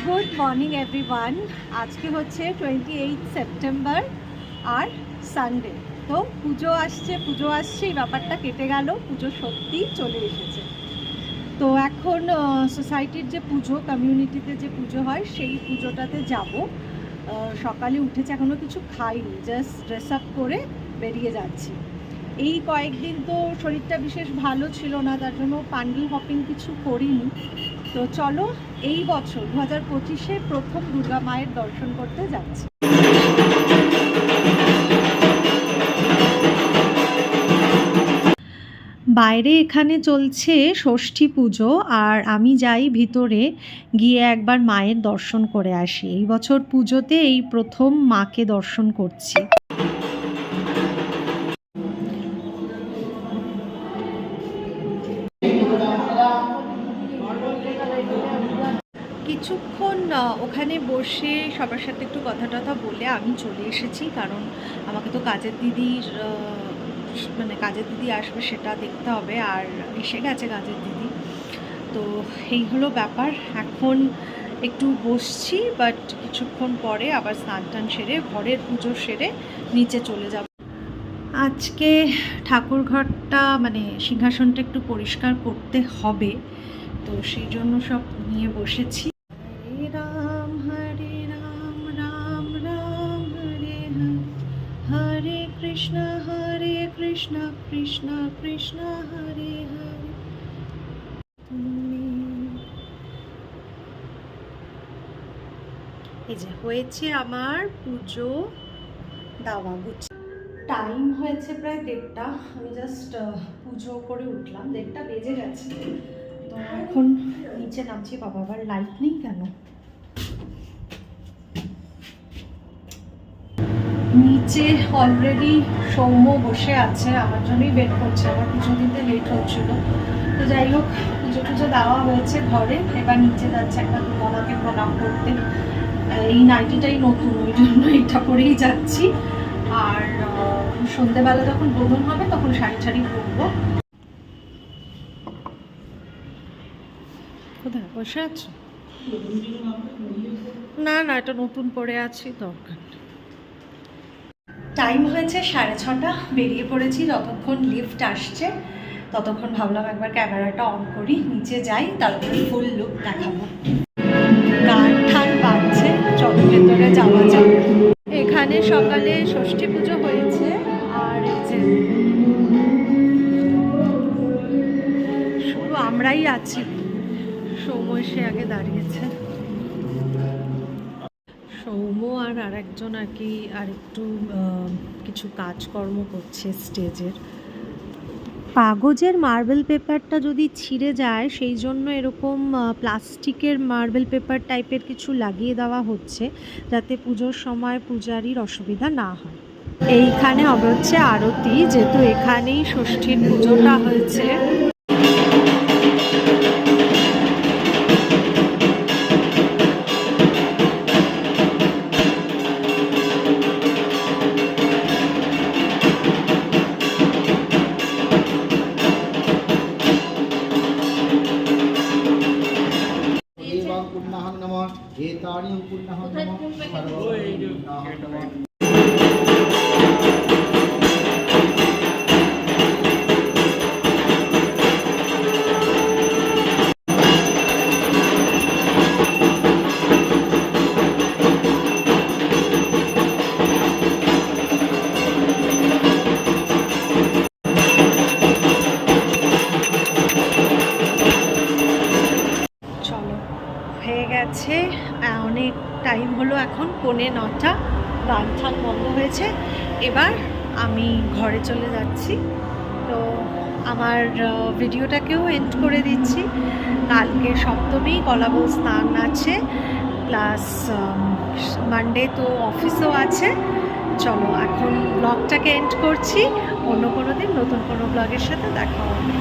Good morning everyone. আজকে হচ্ছে 28 September আর Sunday. তো পুজো আসছে এই ব্যাপারটা কেটে গেল, পুজো সত্যি চলে এসেছে। তো এখন সোসাইটির যে পুজো, কমিউনিটিতে যে পুজো হয় সেই পুজোটাতে যাব। সকালে উঠেছে, এখনও কিছু খাইনি, জাস্ট ড্রেস আপ করে বেরিয়ে যাচ্ছি। এই কয়েকদিন তো শরীরটা বিশেষ ভালো ছিল না, তার জন্য প্যান্ডেল হপিং কিছু করিনি। তো চলো এই বছর 2025-এ প্রথম দুর্গা মায়ের দর্শন করতে যাচ্ছি। বাইরে এখানে চলছে ষষ্ঠী পুজো, আর আমি যাই ভিতরে গিয়ে একবার মায়ের দর্শন করে আসি। এই বছর পুজোতে এই প্রথম মাকে দর্শন করছি। কিছুক্ষণ ওখানে বসে সবার সাথে একটু কথা টথা বলে আমি চলে এসেছি, কারণ আমাকে তো কাজের দিদি আসবে সেটা দেখতে হবে, আর এসে গেছে কাজের দিদি। তো এই হলো ব্যাপার। এখন একটু বসছি, বাট কিছুক্ষণ পরে আবার স্নান টান সেরে ঘরের পুজো সেরে নিচে চলে যাব। আজকে ঠাকুর ঘরটা সিংহাসনটা একটু পরিষ্কার করতে হবে, তো সেই জন্য সব নিয়ে বসেছি। হরে রাম রাম রাম হরে হরে, হরে কৃষ্ণ কৃষ্ণ কৃষ্ণ হরে হরে। এই যে হয়েছে আমার পুজো দাওয়া গুছি। টাইম হয়েছে প্রায় 1:30। আমি জাস্ট পুজো করে উঠলাম, 1:30 বেজে গেছে। তো এখন নিচে নামছি। বাবা, আবার লাইট নেই কেন? নিচে অলরেডি সৌম্য বসে আছে, আমার জন্যই ওয়েট করছে, আমার পুজো দিতে লেট হচ্ছিল। তো যাই হোক, পুজো দেওয়া হয়েছে ঘরে, এবার নিচে যাচ্ছে একটা দুর্গামাকে প্রণাম করতে। এই নাইটিটাই নতুন, ওই জন্য এটা পরেই যাচ্ছি। আর সন্ধ্যেবেলা যখন বোধন হবে তখন শাড়ি পরবো। কোথায় বসে আছো? না, এটা নতুন পরে আছি, দরকার। টাইম হয়েছে 6:30, বেরিয়ে পড়েছি। যতক্ষণ লিফট আসছে ততক্ষণ ভাবলাম একবার ক্যামেরাটা অন করি, নিচে যাই, তারপরে ফুল লুক দেখাবো। গান ঠান বাজছে, চলো ভেতরে যাওয়া যাক। এখানে সকালে ষষ্ঠী পুজো হয়েছে, আর এই যে শুধু আমরাই আছি। সৌম্য এসে আগে দাঁড়িয়েছে। সৌম্য আর আরেকজন আর কি আরেকটু কিছু কাজকর্ম করছে স্টেজের। কাগজের মার্বেল পেপারটা যদি ছিঁড়ে যায় সেই জন্য এরকম প্লাস্টিকের মার্বেল পেপার টাইপের কিছু লাগিয়ে দেওয়া হচ্ছে, যাতে পুজোর সময় পূজারীর অসুবিধা না হয়। এইখানে হবে হচ্ছে আরতি, যেহেতু এখানেই ষষ্ঠীর পুজোটা হয়েছে। হয়ে গেছে, অনেক টাইম হলো, এখন 9:45, গান ঠান বন্ধ হয়েছে। এবার আমি ঘরে চলে যাচ্ছি। তো আমার ভিডিওটাকেও এন্ড করে দিচ্ছি। কালকে সপ্তমী, কলাবউ স্নান আছে, প্লাস মানডে তো অফিসও আছে। চলো এখন ব্লগটাকে এন্ড করছি, অন্য কোনো দিন নতুন কোনো ব্লগের সাথে দেখা হবে।